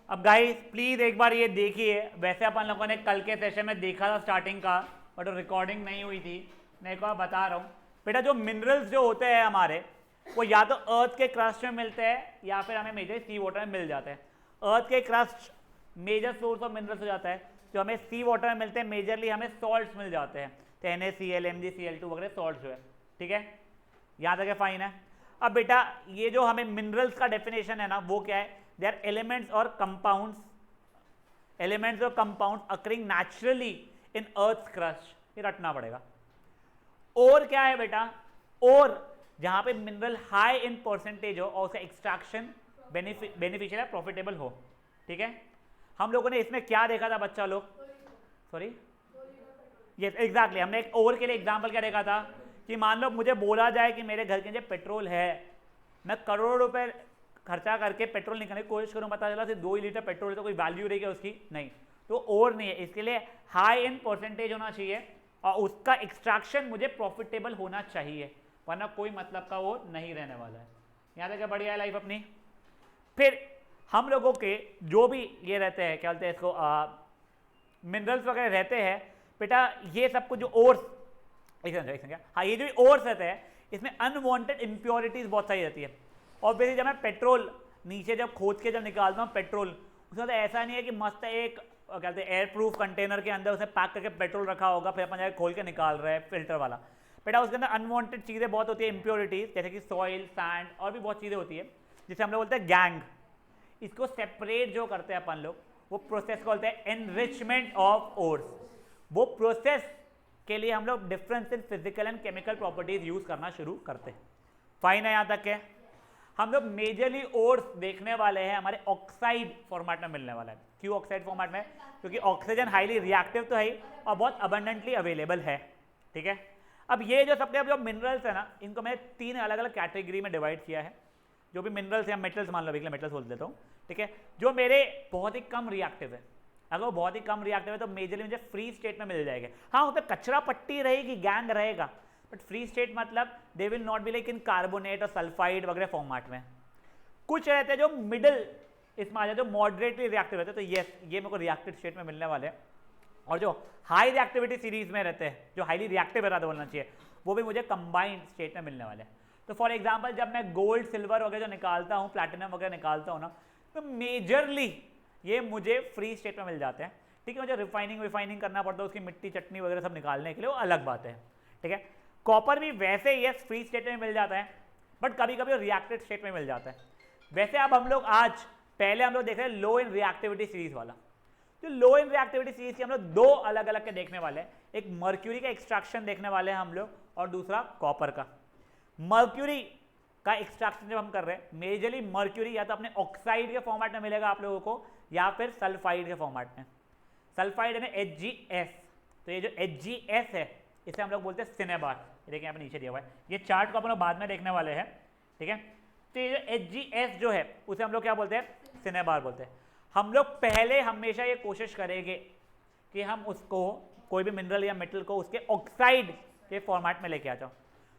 अब guys please एक बार ये देखिए, वैसे अपन लोगों ने कल के सेशन में देखा था स्टार्टिंग का, बट रिकॉर्डिंग नहीं हुई थी। मैं एक बार बता रहा हूँ बेटा, जो मिनरल्स जो होते हैं हमारे, वो या तो अर्थ के क्रस्ट में मिलते हैं या फिर हमें मेजर सी वाटर में मिल जाते हैं। अर्थ के crust major source of minerals हो जाता है, जो हमें सी वाटर में मिलते हैं मेजरली हमें सॉल्ट्स मिल जाते हैं, तो NaCl MgCl2 वगैरह सॉल्ट्स जो है। ठीक है, यहाँ तक फाइन है। अब बेटा ये जो हमें मिनरल्स का डेफिनेशन है ना, वो क्या है, दे आर एलिमेंट्स और कंपाउंड्स, एलिमेंट्स और compounds occurring naturally in earth crust, ये रटना पड़ेगा। और क्या है बेटा, और जहां पे मिनरल हाई इन परसेंटेज हो और उसका एक्सट्रैक्शन बेनिफिशियल है, प्रॉफिटेबल हो। ठीक है, हम लोगों ने इसमें क्या देखा था बच्चा लोग, सॉरी यस एग्जैक्टली, हमने एक और के लिए एग्जांपल क्या देखा था कि मान लो मुझे बोला जाए कि मेरे घर के नीचे पेट्रोल है, मैं करोड़ों रुपए खर्चा करके पेट्रोल निकालने की कोशिश करूँ, पता चला सिर्फ 2 लीटर पेट्रोल है, तो कोई वैल्यू रहेगी उसकी नहीं, तो और नहीं है। इसके लिए हाई इन परसेंटेज होना चाहिए और उसका एक्सट्रैक्शन मुझे प्रॉफिटेबल होना चाहिए, वरना कोई मतलब का वो नहीं रहने वाला है। यहाँ तक बढ़िया है लाइफ अपनी। फिर हम लोगों के जो भी ये रहते हैं, क्या बोलते हैं इसको, मिनरल्स वगैरह रहते हैं बेटा, ये सब कुछ जो ओर्स, हाँ ये जो ओर्स रहते हैं, इसमें अनवांटेड इम्प्योरिटीज बहुत सारी रहती है। ऑब्वियसली जब मैं पेट्रोल नीचे जब खोद के जब निकालता हूँ पेट्रोल, उसमें तो ऐसा नहीं है कि मस्त एक क्या कहते हैं एयर प्रूफ कंटेनर के अंदर उसे पैक करके पेट्रोल रखा होगा, फिर अपन जाकर खोल के निकाल रहे हैं फिल्टर वाला। बेटा उसके अंदर अनवांटेड चीज़ें बहुत होती है, इम्प्योरिटीज, जैसे कि सॉइल, सैंड और भी बहुत चीज़ें होती है, जिसे हम लोग बोलते हैं गैंग। इसको सेपरेट जो करते हैं अपन लोग, वो प्रोसेस को बोलते हैं एनरिचमेंट ऑफ ओर्स। वो प्रोसेस के लिए हम लोग difference in physical and chemical properties use करना शुरू करते हैं। फाइन है यहाँ तक है। हम लोग मेजरली ओर्स देखने वाले हैं हमारे ऑक्साइड फॉर्मेट में मिलने वाला है। क्यों ऑक्साइड फॉर्मेट में? क्योंकि ऑक्सीजन हाईली रिएक्टिव तो है और बहुत अबंडेंटली अवेलेबल है। ठीक है, अब ये जो सबके जो मिनरल्स है ना, इनको मैंने 3 अलग अलग कैटेगरी में डिवाइड किया है। जो भी मिनरल्स या मेटल्स मान लो, मेटल्स बोल देता हूँ। ठीक है, जो मेरे बहुत ही कम रिएक्टिव है, अगर वो बहुत ही कम रिएक्टिव है तो मेजरली मुझे फ्री स्टेट में मिल जाएगा। हाँ उस पर कचरा पट्टी रहेगी, गैंग रहेगा, बट फ्री स्टेट मतलब they will not be like in carbonate और सल्फाइड वगैरह फॉर्मेट में। कुछ रहते हैं जो मिडिल इसमें आ जाते, जो मॉडरेटली रिएक्टिव रहते हैं, तो यस ये मेरे को रिएक्टिव स्टेट में मिलने वाले हैं। और जो हाई रिएक्टिविटी सीरीज में रहते हैं, जो हाईली रिएक्टिव रहता बोलना चाहिए, वो भी मुझे कंबाइंड स्टेट में मिलने वाले हैं। तो फॉर एग्जाम्पल जब मैं गोल्ड सिल्वर वगैरह जो निकालता हूँ, प्लैटिनम वगैरह निकालता हूँ ना, तो मेजरली ये मुझे फ्री स्टेट में मिल जाते हैं। ठीक है, मुझे रिफाइनिंग करना पड़ता है उसकी मिट्टी चटनी वगैरह सब निकालने के लिए, वो अलग बात है। ठीक है, कॉपर भी वैसे यस फ्री स्टेट में मिल जाता है, बट कभी कभी रिएक्टेड स्टेट में मिल जाता है। वैसे अब हम लोग आज पहले हम लोग देख रहे हैं लो इन रिएक्टिविटी सीरीज वाला। तो लो इन रिएक्टिविटी सीरीज के हम लोग 2 अलग अलग के देखने वाले हैं, एक मर्क्यूरी का एक्सट्रैक्शन देखने वाले हैं हम लोग, और दूसरा कॉपर का। मर्क्यूरी का एक्सट्रैक्शन जब हम कर रहे हैं, मेजरली मर्क्यूरी या तो अपने ऑक्साइड के फॉर्मेट में मिलेगा आप लोगों को, या फिर सल्फाइड के फॉर्मेट में। सल्फाइड है HgS, तो ये जो HgS है इसे हम लोग बोलते हैं सिनेबार। देखिए यहाँ पे नीचे दिया हुआ है, ये चार्ट को अपन लोग बाद में देखने वाले हैं। ठीक है, तो ये जो HgS जो है उसे हम लोग क्या बोलते हैं, सिनेबार बोलते हैं। हम लोग पहले हमेशा ये कोशिश करेंगे कि हम उसको कोई भी मिनरल या मेटल को उसके ऑक्साइड के फॉर्मेट में लेके आ जाओ।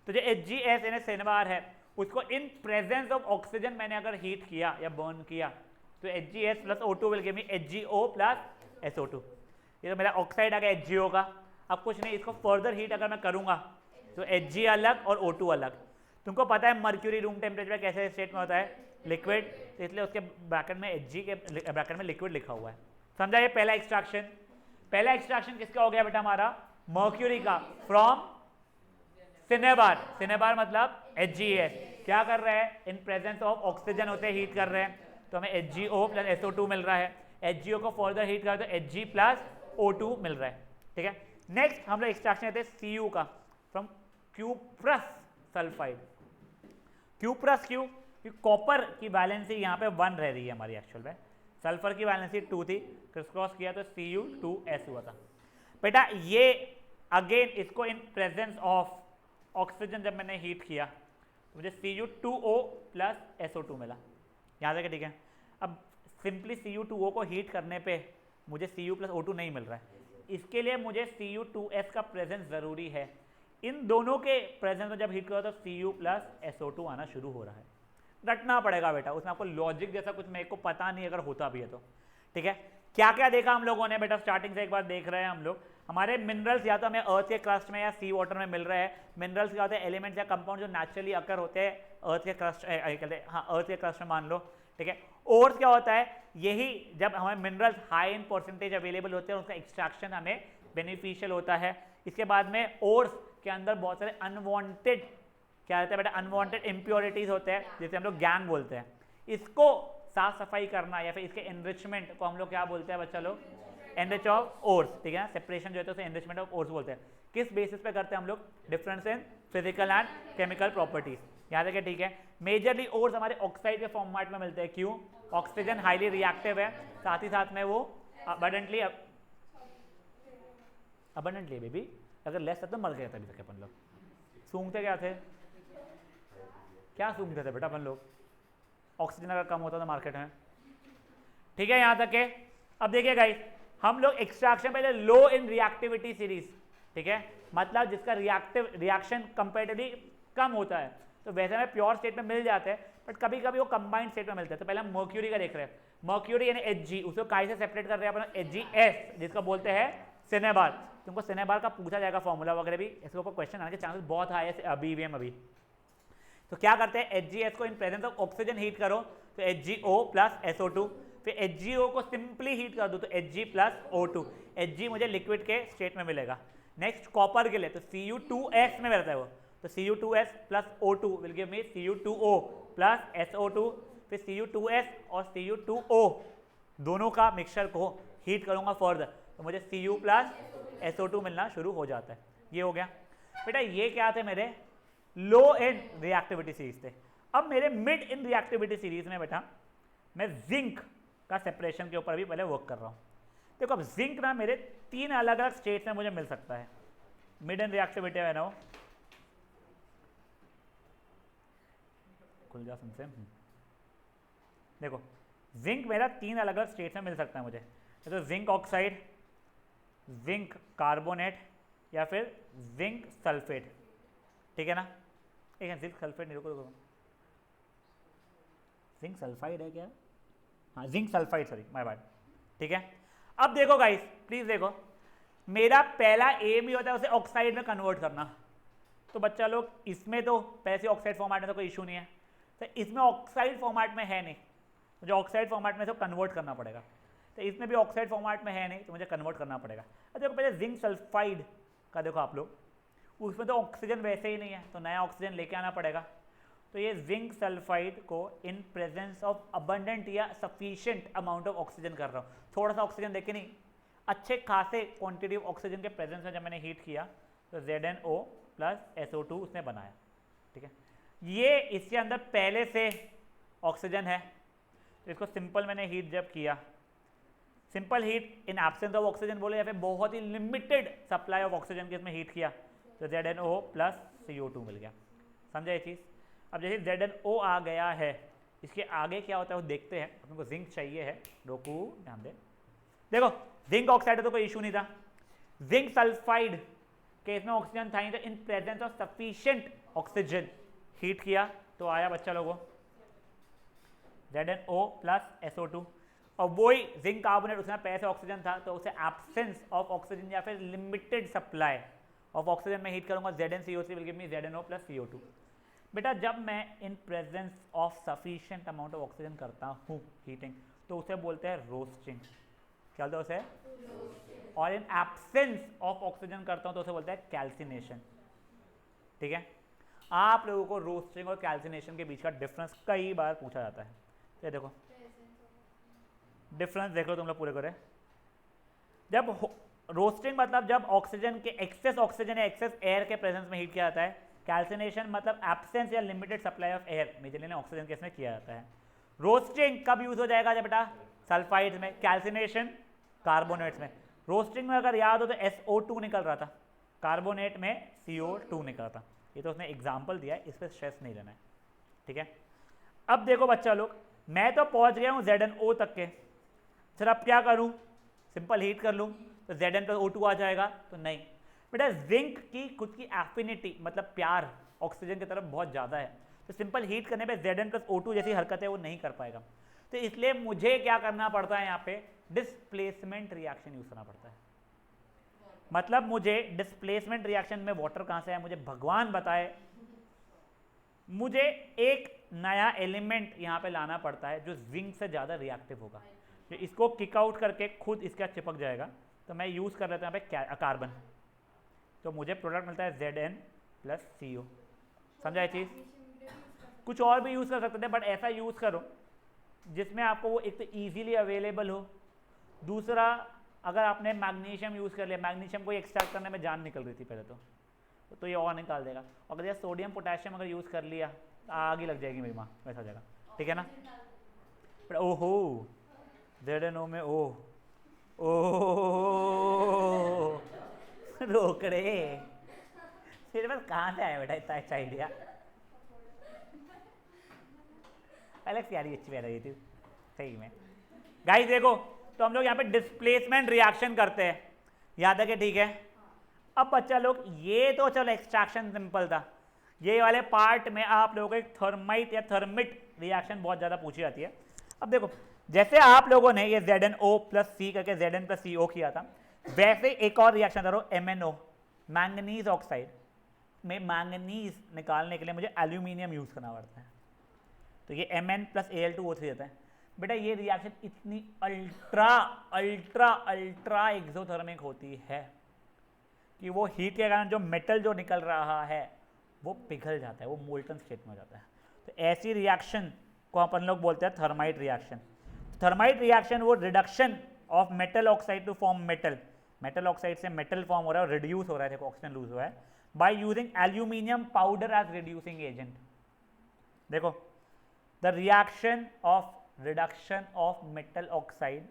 तो जो HgS यानी सिनेबार है, उसको इन प्रेजेंस ऑफ ऑक्सीजन मैंने अगर हीट किया या बर्न किया, तो HgS plus O2 will give me HgO plus SO2। ये तो मेरा ऑक्साइड आ गया HgO का। अब कुछ नहीं, इसको फर्दर हीट अगर मैं करूंगा तो Hg अलग और O2 अलग। तुमको पता है मर्क्यूरी रूम टेम्परेचर पे कैसे स्टेट में होता है, लिक्विड, तो इसलिए उसके ब्रैकेट में Hg के ब्रैकेट में लिक्विड लिखा हुआ है। समझा? ये पहला एक्सट्रैक्शन। पहला एक्सट्रैक्शन किसका हो गया बेटा हमारा, मर्क्यूरी का, फ्रॉम सिनेबार। सिनेबार मतलब HgS। क्या कर रहे हैं, इन प्रेजेंस ऑफ ऑक्सीजन होते हीट कर रहे हैं, तो हमें HgO प्लस SO2 मिल रहा है। HgO को फर्दर हीट कर तो Hg प्लस O2 मिल रहा है। ठीक है, नेक्स्ट हम लोग एक्सट्रैक्शन लेते हैं Cu का, फ्रॉम क्यूप्रस सल्फाइड। क्यूप्रस क्यों? क्योंकि कॉपर की वैलेंसी यहाँ पे 1 रह रही है हमारी एक्चुअल में, सल्फर की वैलेंसी 2 थी, क्रिस क्रॉस किया तो Cu2S हुआ था। बेटा ये अगेन इसको इन प्रेजेंस ऑफ ऑक्सीजन जब मैंने हीट किया तो मुझे Cu2O प्लस SO2 मिला। यहाँ तक ठीक है। अब सिंपली Cu2O को हीट करने पे मुझे Cu प्लस O2 नहीं मिल रहा है, इसके लिए मुझे Cu2S का प्रेजेंस ज़रूरी है। इन दोनों के प्रेजेंस में जब हीट करो तो Cu प्लस SO2 आना शुरू हो रहा है। रटना पड़ेगा बेटा, उसमें आपको लॉजिक जैसा कुछ मेरे को पता नहीं अगर होता भी है तो। ठीक है, क्या क्या देखा हम लोगों ने बेटा, स्टार्टिंग से एक बार देख रहे हैं हम लोग। हमारे मिनरल्स या तो हमें अर्थ के क्रस्ट में या सी वाटर में मिल रहे हैं। मिनरल्स क्या होते हैं, एलिमेंट्स या कंपाउंड जो नेचुरली अकर होते हैं अर्थ के क्रस्ट, कहते हैं हाँ अर्थ के क्रस्ट में मान लो। ठीक है, ओर्स क्या होता है, यही जब हमें minerals high in percentage available होते हैं उसका एक्सट्रैक्शन हमें बेनिफिशियल होता है। इसके बाद में ओर्स के अंदर बहुत सारे अनवांटेड क्या रहता है बेटा, अनवांटेड इम्प्योरिटीज होते हैं जिसे हम लोग गैंग बोलते हैं। इसको साफ सफाई करना या फिर इसके एनरिचमेंट को हम लोग क्या बोलते हैं बच्चा लोग, एनरिच ऑफ ओर्स। ठीक है, सेपरेशन जो होता है उसे एनरिचमेंट ऑफ ओर्स बोलते हैं। किस बेसिस पे करते हैं हम लोग, difference in physical and chemical properties. यहाँ तक ठीक है, मेजरली ओर्स हमारे ऑक्साइड के फॉर्मेट में मिलते हैं। क्यों, ऑक्सीजन हाईली रिएक्टिव है, साथ ही साथ में वो अबंडेंटली बेबी, अगर लेस था तो मर गया था अभी तक अपन लोग। सूंघते क्या थे, क्या सूंघते थे बेटा अपन लोग, ऑक्सीजन अगर कम होता तो मार्केट में। ठीक है, यहाँ तक के अब देखिए गाइस, हम लोग एक्सट्रैक्शन पहले लो इन रिएक्टिविटी सीरीज, ठीक है, मतलब जिसका रिएक्शन कंपेरेटिवली कम होता है, तो वैसे हमें प्योर स्टेट में मिल जाते हैं, बट कभी कभी वो कंबाइंड स्टेट में मिलते हैं। तो पहले हम मर्क्यूरी का देख रहे हैं, मर्क्यूरी यानी Hg, उसको काय से सेपरेट कर रहे हैं अपन, HgS, जिसको बोलते हैं सिनेबार। तुमको सिनेबार का पूछा जाएगा फॉर्मूला वगैरह भी, इसके ऊपर क्वेश्चन आने के चांसेस बहुत हाई है अभी। तो क्या करते हैं, HgS को in presence of oxygen heat करो तो HgO प्लस SO2, फिर HgO को सिंपली हीट कर दो तो Hg प्लस O2, Hg मुझे लिक्विड के स्टेट में मिलेगा। नेक्स्ट कॉपर के लिए तो Cu2S में रहता है वो, तो Cu2S plus O2 will give me Cu2O plus SO2, फिर Cu2S और Cu2O दोनों का मिक्सचर को हीट करूंगा फर्दर तो मुझे Cu प्लस SO2 मिलना शुरू हो जाता है। ये हो गया बेटा, ये क्या थे मेरे लो इन रिएक्टिविटी सीरीज थे। अब मेरे मिड इन रिएक्टिविटी सीरीज में बेटा मैं जिंक का सेपरेशन के ऊपर भी पहले वर्क कर रहा हूँ। देखो अब जिंक ना मेरे 3 अलग अलग स्टेट्स में मुझे मिल सकता है, मिड इन रिएक्टिविटी है ना वो, खुल जा सुनसे। देखो जिंक मेरा 3 अलग अलग स्टेट्स में मिल सकता है मुझे, तो जिंक ऑक्साइड, जिंक कार्बोनेट या फिर जिंक सल्फेट। ठीक है ना, एक है जिंक सल्फेट, नहीं रुको, जिंक सल्फाइड है क्या, हाँ zinc sulphide, sorry my bad. ठीक है, अब देखो गाइस प्लीज देखो, मेरा पहला एम ही होता है उसे ऑक्साइड में कन्वर्ट करना। तो बच्चा लोग इसमें तो पैसे ऑक्साइड फॉर्मेट में तो कोई इशू नहीं है, तो इसमें ऑक्साइड फॉर्मेट में है नहीं, मुझे ऑक्साइड फॉर्मेट में तो कन्वर्ट करना पड़ेगा। तो इसमें भी ऑक्साइड फॉर्मेट में है नहीं तो मुझे कन्वर्ट करना पड़ेगा। अब देखो पहले जिंक सल्फाइड का देखो आप लोग, उसमें तो ऑक्सीजन वैसे ही नहीं है तो नया ऑक्सीजन लेके आना पड़ेगा। तो ये जिंक सल्फाइड को इन प्रेजेंस ऑफ अबंडेंट या सफिशिएंट अमाउंट ऑफ ऑक्सीजन कर रहा हूँ, थोड़ा सा ऑक्सीजन देखे नहीं, अच्छे खासे क्वांटिटी ऑफ ऑक्सीजन के प्रेजेंस में जब मैंने हीट किया तो ZnO प्लस SO2 उसने बनाया। ठीक है, ये इसके अंदर पहले से ऑक्सीजन है, तो इसको सिंपल मैंने हीट जब किया, simple heat in absence of oxygen बोले या फिर बहुत ही लिमिटेड सप्लाई ऑफ ऑक्सीजन के इसमें हीट किया तो ZnO प्लस CO2 मिल गया। समझा ये चीज़। अब जैसे ZnO आ गया है, इसके आगे क्या होता है वो देखते हैं। अपने को जिंक चाहिए है, रोकू ध्यान दे। देखो जिंक ऑक्साइड तो कोई इशू नहीं था, जिंक सल्फाइड के इसमें ऑक्सीजन था नहीं, तो in presence of sufficient oxygen heat किया तो आया बच्चा लोगों ZnO प्लस SO2। और वही जिंक कार्बोनेट उसमें पहले से ऑक्सीजन था तो उसे एब्सेंस ऑफ ऑक्सीजन या फिर लिमिटेड सप्लाई ऑफ ऑक्सीजन में हीट करूंगा, ZnCO3 will give me ZnO plus CO2। बेटा जब मैं in presence of sufficient amount of oxygen करता हूँ हीटिंग तो उसे बोलते हैं रोस्टिंग। क्या बोलते हैं उसे? और इन एब्सेंस ऑफ ऑक्सीजन करता हूँ तो उसे बोलते हैं कैल्सिनेशन। ठीक है, आप लोगों को रोस्टिंग और कैल्सिनेशन के बीच का डिफरेंस कई बार पूछा जाता है। तो देखो डिफरेंस देख लो तुम लोग पूरे करे। जब रोस्टिंग मतलब जब ऑक्सीजन के एक्सेस ऑक्सीजन या एक्सेस एयर के प्रेजेंस में हीट किया जाता है, कैल्सिनेशन मतलब एब्सेंस या limited supply of air majorly oxygen के इसमें किया जाता है। रोस्टिंग कब यूज हो जाएगा जब बेटा सल्फाइड्स में, कैल्सिनेशन कार्बोनेट्स में। रोस्टिंग में अगर याद हो तो SO2 निकल रहा था, कार्बोनेट में CO2 निकल रहा था। ये तो उसने एग्जाम्पल दिया है, इस पर स्ट्रेस नहीं लेना है। ठीक है, अब देखो बच्चा लोग मैं तो पहुंच गया हूँ ZnO तक के, सर अब क्या करूँ, सिंपल हीट कर लूँ तो Zn प्लस O2 आ जाएगा, तो नहीं बेटा जिंक की खुद की एफिनिटी मतलब प्यार ऑक्सीजन की तरफ बहुत ज़्यादा है, तो सिंपल हीट करने पे Zn प्लस O2 जैसी हरकत है वो नहीं कर पाएगा। तो इसलिए मुझे क्या करना पड़ता है, यहाँ पे डिस्प्लेसमेंट रिएक्शन यूज करना पड़ता है। मतलब मुझे डिस्प्लेसमेंट रिएक्शन में वाटर कहाँ से है मुझे भगवान बताए, मुझे एक नया एलिमेंट यहाँ पे लाना पड़ता है जो जिंक से ज़्यादा रिएक्टिव होगा, तो इसको किक आउट करके खुद इसका चिपक जाएगा। तो मैं यूज़ कर लेता हूँ यहाँ पे कार्बन, तो मुझे प्रोडक्ट मिलता है Zn प्लस CO। समझा ये चीज़? कुछ और भी यूज़ कर सकते थे, बट ऐसा यूज़ करो जिसमें आपको वो एक तो ईजीली अवेलेबल हो, दूसरा अगर आपने मैग्नीशियम यूज़ कर लिया, मैग्नीशियम को एक्सट्रैक्ट करने में जान निकल रही थी पहले तो ये और निकाल देगा। अगर ये सोडियम पोटेशियम अगर यूज़ कर लिया आग ही लग जाएगी मेरी माँ, वैसा हो जाएगा, ठीक है ना। ओहो ZnO में ओ रोकड़े तेरे पास कहाँ से आया बेटा इतना अच्छा आइडिया? एलेक्स यार अच्छी बह रही थी सही में। गाइस देखो, तो हम लोग यहाँ पे डिस्प्लेसमेंट रिएक्शन करते हैं, याद है कि ठीक है। अब बच्चा लोग ये तो चलो एक्सट्रैक्शन सिंपल था, ये वाले पार्ट में आप लोगों को एक थर्माइट या थर्मिट रिएक्शन बहुत ज़्यादा पूछी जाती है। अब देखो जैसे आप लोगों ने ये ZnO प्लस C करके Zn प्लस CO किया था, वैसे एक और रिएक्शन करो MnO, मैंगनीज ऑक्साइड में मैंगनीज निकालने के लिए मुझे एल्यूमिनियम यूज़ करना पड़ता है, तो ये Mn प्लस Al2O3 देता है। बेटा ये रिएक्शन इतनी अल्ट्रा अल्ट्रा अल्ट्रा एक्सोथर्मिक होती है कि वो हीट के कारण जो मेटल जो निकल रहा है वो पिघल जाता है, वो मोल्टन स्टेट में हो जाता है। तो ऐसी रिएक्शन को अपन लोग बोलते हैं थर्माइट रिएक्शन। थर्माइट रिएक्शन वो reduction of metal oxide to form metal, metal oxide से मेटल फॉर्म हो रहा है और रिड्यूस हो रहा है, देखो ऑक्सीजन लूज हुआ है, by using aluminium powder as reducing agent. देखो the reaction of reduction of metal oxide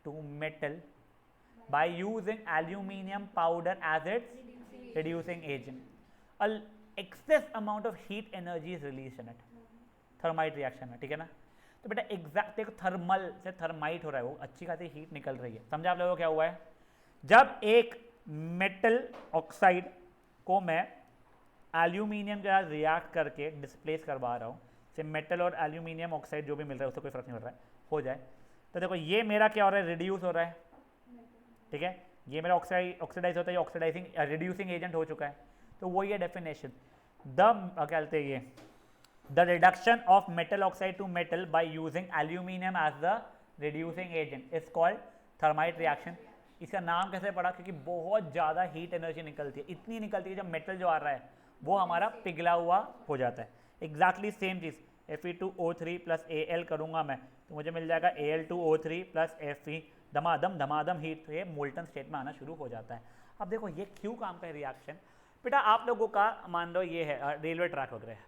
to metal by using aluminium powder as its reducing agent. An excess amount of heat energy is released in it. Thermite reaction में, ठीक है ना। तो बेटा exact देखो thermal से thermite हो रहा है, वो अच्छी खासी हीट निकल रही है। समझा आप लोगों को क्या हुआ है? जब एक मेटल ऑक्साइड को मैं एल्यूमिनियम के साथ रिएक्ट करके डिस्प्लेस करवा रहा हूँ, से मेटल और एल्यूमिनियम ऑक्साइड जो भी मिल रहा है उससे कोई फर्क नहीं पड़ रहा है, हो जाए तो देखो ये मेरा क्या हो रहा है, रिड्यूस हो रहा है, ठीक है। ये मेरा ऑक्सीडाइज होता है, ये ऑक्सीडाइजिंग रिड्यूसिंग एजेंट हो चुका है। तो वही है डेफिनेशन, द क्या कहते हैं ये, the reduction of metal oxide to metal by using aluminium as the reducing agent is called thermite reaction. इसका नाम कैसे पड़ा? क्योंकि बहुत ज़्यादा हीट एनर्जी निकलती है, इतनी निकलती है जब मेटल जो आ रहा है वो हमारा पिघला हुआ हो जाता है। एग्जैक्टली सेम चीज़ Fe2O3 प्लस Al करूँगा मैं तो मुझे मिल जाएगा Al2O3 प्लस Fe, धमाधम हीट, तो ये मोल्टन स्टेट में आना शुरू हो जाता है। अब देखो ये क्यों काम का रिएक्शन, बेटा आप लोगों का मान लो ये है रेलवे ट्रैक वगैरह है,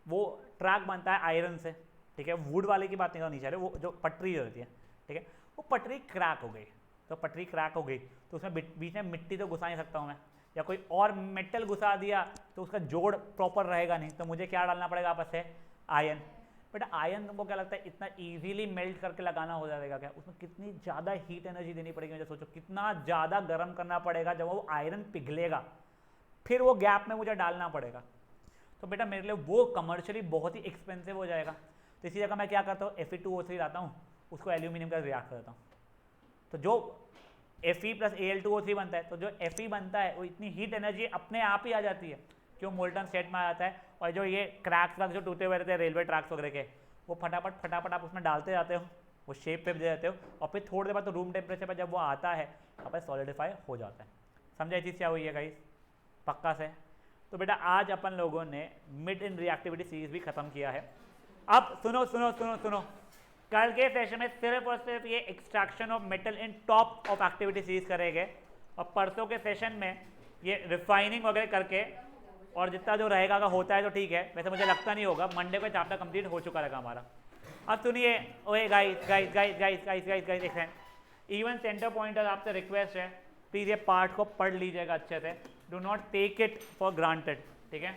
वो ट्रैक बनता है आयरन से, ठीक है। वुड वाले की बात नहीं करनी चाह रहे, वो जो पटरी होती है, ठीक है, वो पटरी क्रैक हो गई, तो पटरी क्रैक हो गई तो उसमें बीच में मिट्टी तो घुसा नहीं सकता हूँ मैं, या कोई और मेटल घुसा दिया तो उसका जोड़ प्रॉपर रहेगा नहीं, तो मुझे क्या डालना पड़ेगा आपस से, आयन। बट आयन तुमको क्या लगता है इतना इजीली मेल्ट करके लगाना हो जाएगा क्या? उसमें कितनी ज़्यादा हीट एनर्जी देनी पड़ेगी, मुझे सोचो कितना ज़्यादा गर्म करना पड़ेगा, जब वो आयरन पिघलेगा फिर वो गैप में मुझे डालना पड़ेगा। तो बेटा मेरे लिए वो कमर्शियली बहुत ही एक्सपेंसिव हो जाएगा। तो इसी जगह मैं क्या करता हूँ, Fe2O3 लाता हूँ, उसको एल्यूमिनियम का रिएक्ट करता हूँ, तो जो Fe प्लस Al2O3 बनता है, तो जो Fe बनता है वो इतनी हीट एनर्जी अपने आप ही आ जाती है, क्यों मोल्टन स्टेट में आ जाता है। और जो ये क्रैक्स वैक्स जो टूटे हुए रहते हैं रेलवे ट्रैक्स वगैरह के, वो फटाफट आप उसमें डालते जाते हो, वो शेप पे दे जाते हो, और फिर थोड़ी देर बाद तो रूम टेम्परेचर पर जब वो आता है वहाँ सॉलिडिफाई हो जाता है। समझा ये चीज़ क्या हुई है गाइस? पक्का से। तो बेटा आज अपन लोगों ने मिड इन रिएक्टिविटी सीरीज भी खत्म किया है। अब सुनो सुनो सुनो सुनो, कल के सेशन में सिर्फ और सिर्फ ये extraction of metal in top of activity series करेंगे, और परसों के सेशन में ये रिफाइनिंग वगैरह करके, और जितना जो रहेगा अगर होता है तो ठीक है, वैसे मुझे लगता नहीं होगा, मंडे को चैप्टर कंप्लीट हो चुका रहेगा हमारा। अब सुनिए, ओए guys guys guys guys guys guys guys एक सेकंड, इवन सेंटर पॉइंटर आपसे रिक्वेस्ट है प्लीज़ ये पार्ट को पढ़ लीजिएगा अच्छे से, do not take it for granted, ठीक है।